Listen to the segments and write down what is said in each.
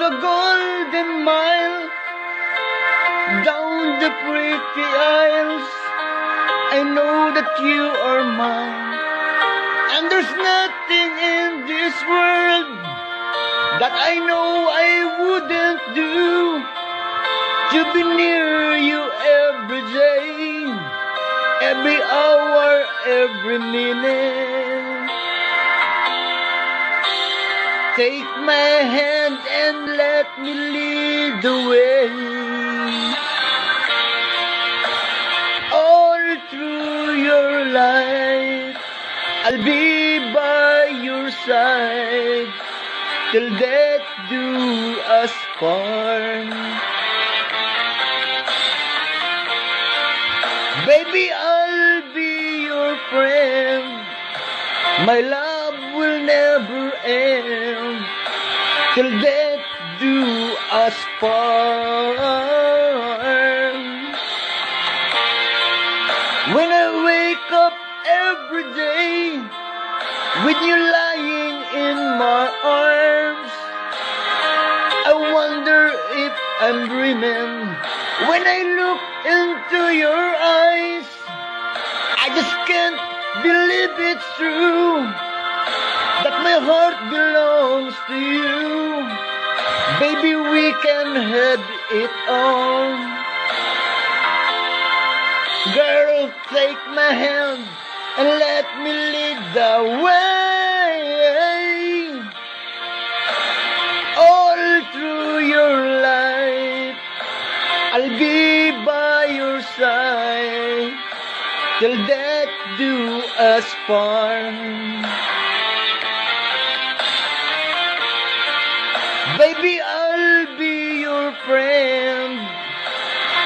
a golden mile down the pretty aisles. I know that you are mine, and there's nothing in this world that I know I wouldn't do to be near you every day, every hour, every minute. Take my hand and let me lead the way. All through your life, I'll be by your side till death do us part. Baby, I'll be your friend. My love will never end till death do us part. When I wake up every day with you lying in my arms, I wonder if I'm dreaming. When I look into your eyes, I just can't believe it's true that my heart belongs to you. Baby, we can have it all. Girl, take my hand and let me lead the way. All through your life, I'll be by your side till death do us part. Baby, I'll be your friend.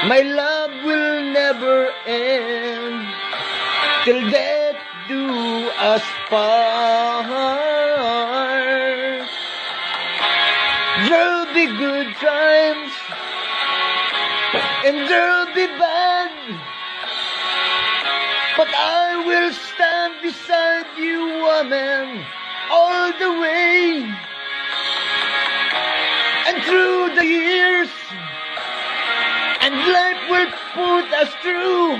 My love will never end till death do us part. There'll be good times and there'll be bad, but I will stand beside you, woman, all the way. And through the years, and life will put us through.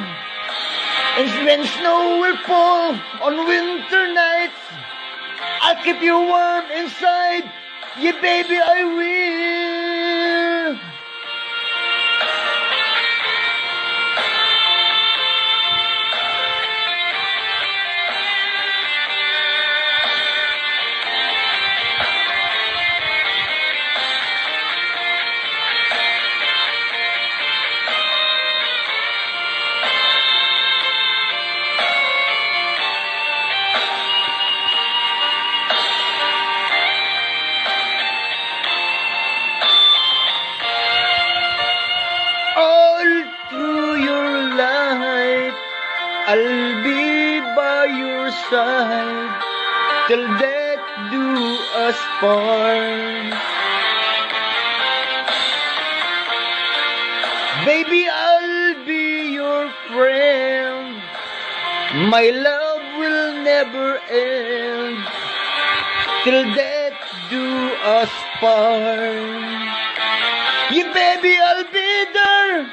And when snow will fall on winter nights, I'll keep you warm inside. Yeah, baby, I will. I'll be by your side till death do us part. Baby, I'll be your friend. My love will never end till death do us part. Yeah, baby, I'll be there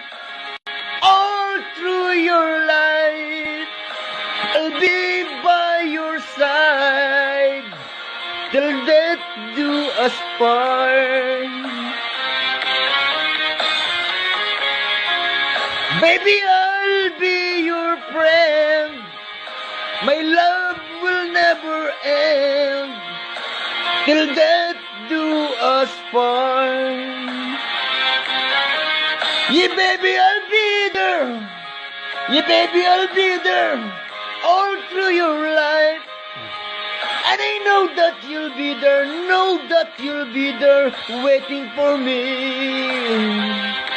all through your life. I'll be by your side till death do us part. Baby, I'll be your friend. My love will never end till death do us part. Yeah, baby, I'll be there. Yeah, baby, I'll be there all through your life. And I know that you'll be there, know that you'll be there waiting for me.